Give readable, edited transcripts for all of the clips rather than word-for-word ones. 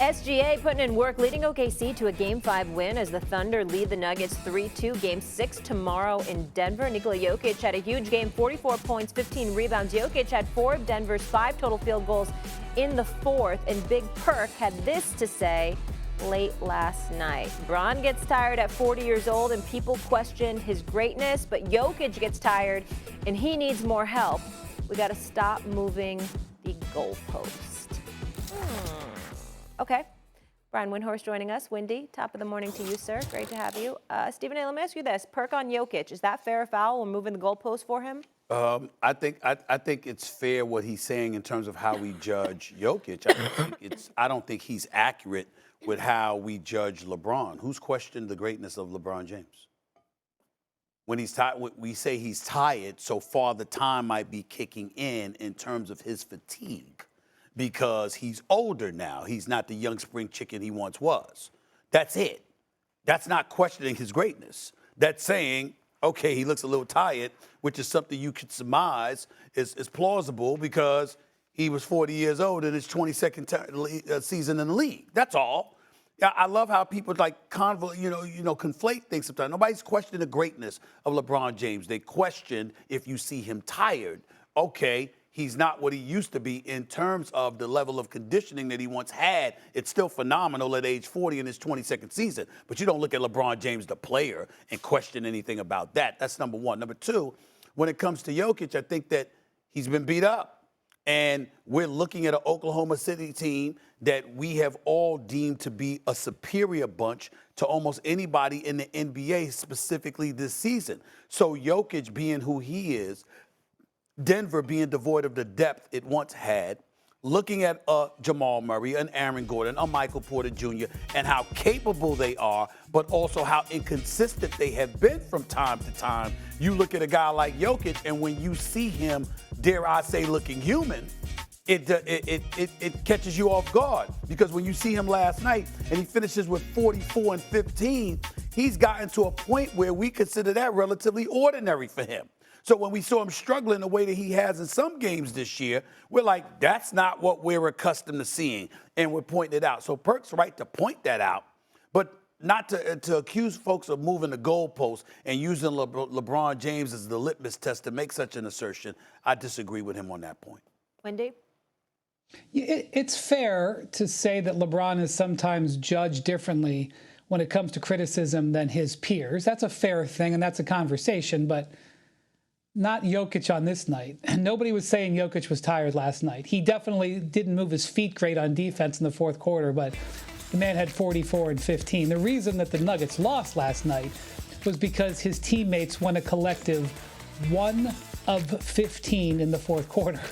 SGA putting in work, leading OKC to a Game 5 win as the Thunder lead the Nuggets 3-2. Game 6 tomorrow in Denver. Nikola Jokic had a huge game, 44 points, 15 rebounds. Jokic had 4 of Denver's 5 total field goals in the fourth, and Big Perk had this to say late last night. Bron gets tired at 40 years old, and people question his greatness, but Jokic gets tired, and he needs more help. We got to stop moving the goalpost. Okay. Brian Windhorst joining us. Windy, top of the morning to you, sir. Great to have you. Stephen A., let me ask you this. Perk on Jokic, is that fair or foul? We're moving the goalpost for him? I think it's fair what he's saying in terms of how we judge Jokic. I don't think he's accurate with how we judge LeBron. Who's questioned the greatness of LeBron James? When he's tired, we say he's tired, so far the time might be kicking in terms of his fatigue, because he's older now. He's not the young spring chicken he once was. That's it. That's not questioning his greatness. That's saying, okay, he looks a little tired, which is something you could surmise is plausible because he was 40 years old in his 22nd season in the league. That's all. I love how people conflate things sometimes. Nobody's questioning the greatness of LeBron James. They question if you see him tired. Okay, he's not what he used to be in terms of the level of conditioning that he once had. It's still phenomenal at age 40 in his 22nd season. But you don't look at LeBron James, the player, and question anything about that. That's number one. Number two, when it comes to Jokic, I think that he's been beat up. And we're looking at an Oklahoma City team that we have all deemed to be a superior bunch to almost anybody in the NBA, specifically this season. So Jokic being who he is, Denver being devoid of the depth it once had, looking at Jamal Murray, an Aaron Gordon, a Michael Porter Jr., and how capable they are, but also how inconsistent they have been from time to time. You look at a guy like Jokic, and when you see him, dare I say, looking human, it catches you off guard. Because when you see him last night and he finishes with 44 and 15, he's gotten to a point where we consider that relatively ordinary for him. So when we saw him struggling the way that he has in some games this year, we're like, that's not what we're accustomed to seeing, and we're pointing it out. So Perk's right to point that out, but not to accuse folks of moving the goalpost and using LeBron James as the litmus test to make such an assertion. I disagree with him on that point. Wendy? It's fair to say that LeBron is sometimes judged differently when it comes to criticism than his peers. That's a fair thing, and that's a conversation, but not Jokic on this night. Nobody was saying Jokic was tired last night. He definitely didn't move his feet great on defense in the fourth quarter, but the man had 44 and 15. The reason that the Nuggets lost last night was because his teammates went a collective 1 of 15 in the fourth quarter.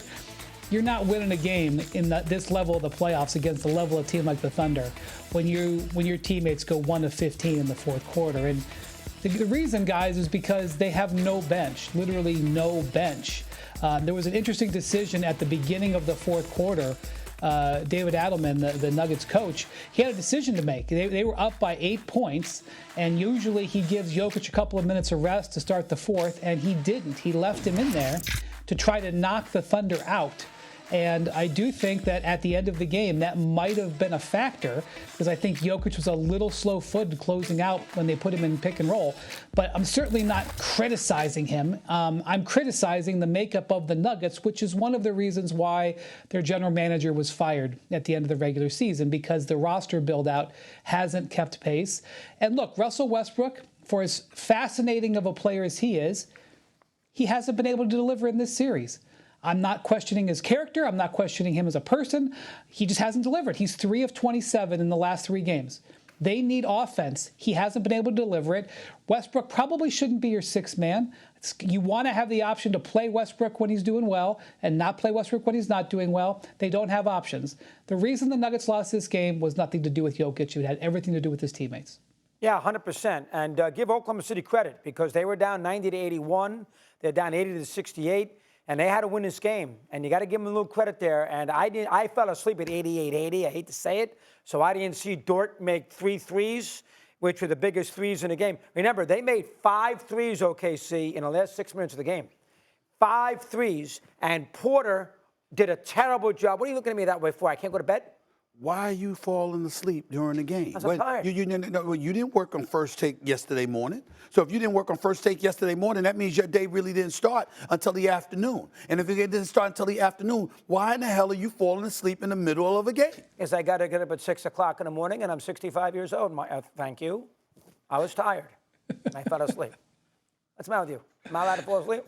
You're not winning a game in this level of the playoffs against the level of team like the Thunder when your teammates go 1 of 15 in the fourth quarter. And the reason, guys, is because they have no bench, literally no bench. There was an interesting decision at the beginning of the fourth quarter. David Adelman, the Nuggets coach, he had a decision to make. They were up by 8 points, and usually he gives Jokic a couple of minutes of rest to start the fourth, and he didn't. He left him in there to try to knock the Thunder out. And I do think that at the end of the game, that might have been a factor, because I think Jokic was a little slow-footed closing out when they put him in pick and roll. But I'm certainly not criticizing him. I'm criticizing the makeup of the Nuggets, which is one of the reasons why their general manager was fired at the end of the regular season, because the roster build-out hasn't kept pace. And look, Russell Westbrook, for as fascinating of a player as he is, he hasn't been able to deliver in this series. I'm not questioning his character. I'm not questioning him as a person. He just hasn't delivered. He's 3 of 27 in the last 3 games. They need offense. He hasn't been able to deliver it. Westbrook probably shouldn't be your 6th man. You want to have the option to play Westbrook when he's doing well and not play Westbrook when he's not doing well. They don't have options. The reason the Nuggets lost this game was nothing to do with Jokic. It had everything to do with his teammates. Yeah, 100%. And give Oklahoma City credit, because they were down 90 to 81. They're down 80 to 68. And they had to win this game, and you got to give them a little credit there. And I fell asleep at 88-80. I hate to say it. So I didn't see Dort make 3 threes, which were the biggest threes in the game. Remember, they made 5 threes, OKC, in the last 6 minutes of the game. 5 threes, and Porter did a terrible job. What are you looking at me that way for? I can't go to bed? why are you falling asleep during the game? I'm tired. You didn't work on First Take yesterday morning. So if you didn't work on First Take yesterday morning, that means your day really didn't start until the afternoon. And if it didn't start until the afternoon, why in the hell are you falling asleep in the middle of a game? Yes, I got to get up at 6 o'clock in the morning, and I'm 65 years old. Thank you. I was tired. And I fell asleep. What's the matter with you? Am I allowed to fall asleep?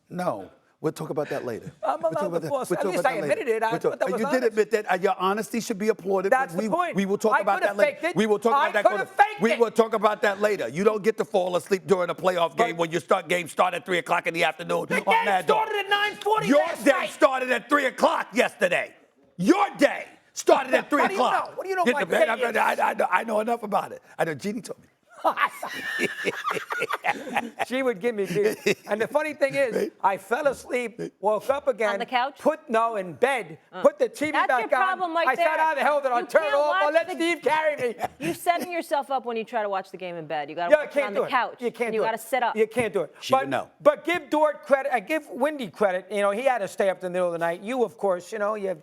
No. We'll talk about that later. I'm allowed to fall asleep. At least I admitted it. I thought that was You honest. did admit that. Your honesty should be applauded. That's the point. We will talk about that later. We will talk about that. We will talk about that later. You don't get to fall asleep during a playoff game when your game started at 3 o'clock in the afternoon. The game started at 9:40 Your last day night. started at 3 o'clock yesterday. Your day started at 3 o'clock. What do you know? What do you know my day is? I know enough about it. I know Jeannie told me. She would give me beer. And the funny thing is, I fell asleep, woke up again. On the couch? In bed. Put the TV That's back your on. problem right I said, there. how the hell did I You turn it can't off? I'll watch let the- Steve carry me. You're setting yourself up when you try to watch the game in bed. You got to Yeah, I watch it can't on do the it. couch. You can't and do you it. got to sit up. You can't do it. She would know. But give Dort credit. I give Windy credit. You know, he had to stay up to the middle of the night. You, of course, you know, yeah.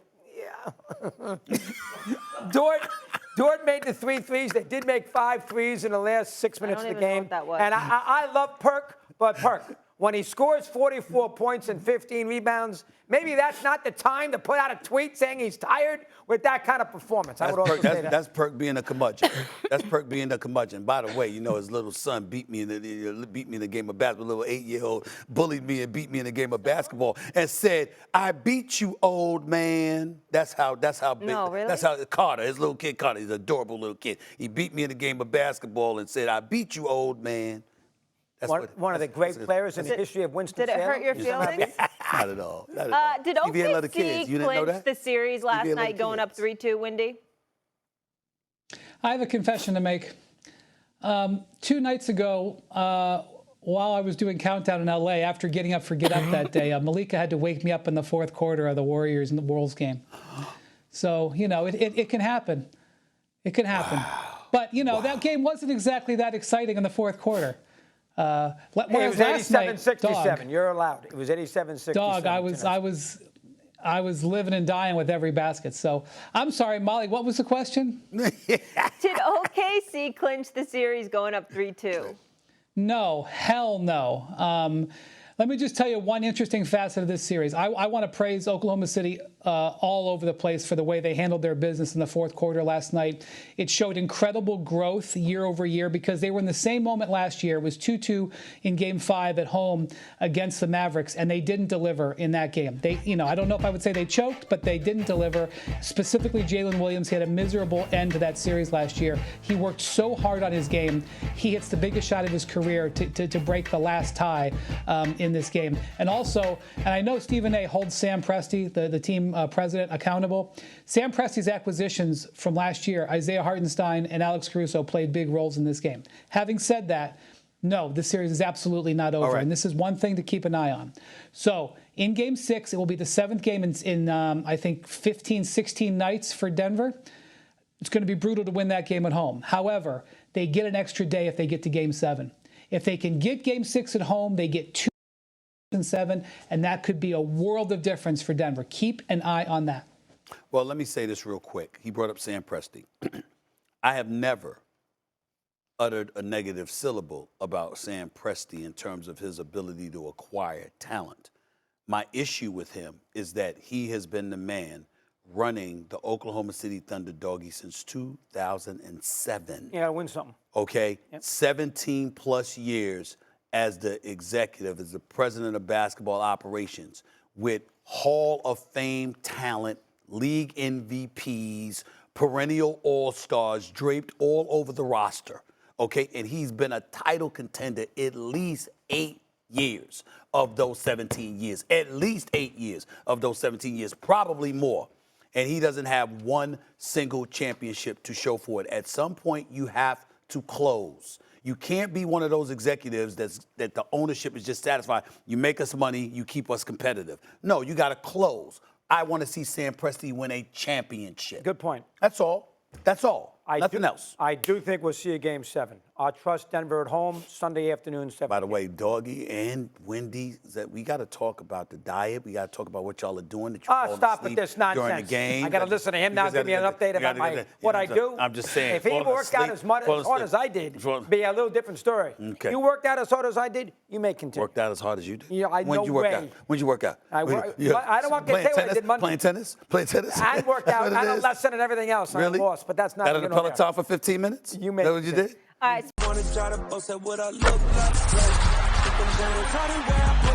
Dort made the 3 threes. They did make 5 threes in the last 6 minutes of the even know game. what that was. And I love Perk, but Perk, when he scores 44 points and 15 rebounds, maybe that's not the time to put out a tweet saying he's tired with that kind of performance. I would also say that. That's Perk being a curmudgeon. That's Perk being a curmudgeon. By the way, you know his little son beat me in the game of basketball. Little 8-year-old bullied me and beat me in the game of basketball and said, "I beat you, old man." That's how big. No, really? That's how Carter, his little kid Carter, he's an adorable little kid. He beat me in the game of basketball and said, "I beat you, old man." One of the great players in the history of Winston-Salem. Did it hurt your feelings? Not at all. Not at all. Did TV and other kids. OKC You didn't know clinch that? the series last TV and other night going up kids. 3-2, Windy? I have a confession to make. 2 nights ago, while I was doing Countdown in LA, after getting up for Get Up that day, Malika had to wake me up in the 4th quarter of the Warriors and the Wolves game. So, you know, it can happen. It can happen. Wow. But, you know, that game wasn't exactly that exciting in the 4th quarter. It was 87-67. You're allowed. It was 87-67. Dog, I was living and dying with every basket. So I'm sorry, Molly, what was the question? Did OKC clinch the series going up 3-2? No, hell no. Let me just tell you one interesting facet of this series. I want to praise Oklahoma City all over the place for the way they handled their business in the 4th quarter last night. It showed incredible growth year over year because they were in the same moment last year. It was 2-2 in Game 5 at home against the Mavericks, and they didn't deliver in that game. I don't know if I would say they choked, but they didn't deliver. Specifically, Jalen Williams, he had a miserable end to that series last year. He worked so hard on his game. He hits the biggest shot of his career to break the last tie in this game. And also, and I know Stephen A. holds Sam Presti, the team president, accountable. Sam Presti's acquisitions from last year, Isaiah Hartenstein and Alex Caruso, played big roles in this game. Having said that, no, this series is absolutely not over. And this is one thing to keep an eye on. So in Game 6, it will be the 7th game in I think, 15, 16 nights for Denver. It's going to be brutal to win that game at home. However, they get an extra day if they get to Game 7. If they can get Game 6 at home, they get 2 and 7, and that could be a world of difference for Denver. Keep an eye on that. Well, let me say this real quick. He brought up Sam Presti. I have never uttered a negative syllable about Sam Presti in terms of his ability to acquire talent. My issue with him is that he has been the man running the Oklahoma City Thunder doggy since 2007. You got to win something. Okay? Yep. 17 plus years as the executive, as the president of basketball operations, with Hall of Fame talent, league MVPs, perennial all-stars draped all over the roster, okay? And he's been a title contender at least 8 years of those 17 years, at least 8 years of those 17 years, probably more. And he doesn't have one single championship to show for it. At some point, you have to close. You can't be one of those executives that the ownership is just satisfied. You make us money, you keep us competitive. No, you got to close. I want to see Sam Presti win a championship. Good point. That's all. That's all. Nothing else. I do think we'll see a Game 7. Trust Denver at home, Sunday afternoon, 7. By the way, Doggy and Wendy, we got to talk about the diet. We got to talk about what y'all are doing. That you're Stop with this nonsense. during the game. I got to listen to him now give me an update about what I do. I'm just saying. If he worked out as hard as I did, it'd be a little different story. Okay. You worked out as hard as I did, you may continue. Worked out as hard as you did? Yeah, When'd you work out? When'd you work out? I don't want to say what I did Monday. Playing tennis? Playing tennis? I worked out. I had a lesson and everything else. Really? I lost, but that's not. Out of the Peloton for 15 minutes? You made that what you did? All right. Wanna try to boast at what I look like. Think I'm gonna try to wear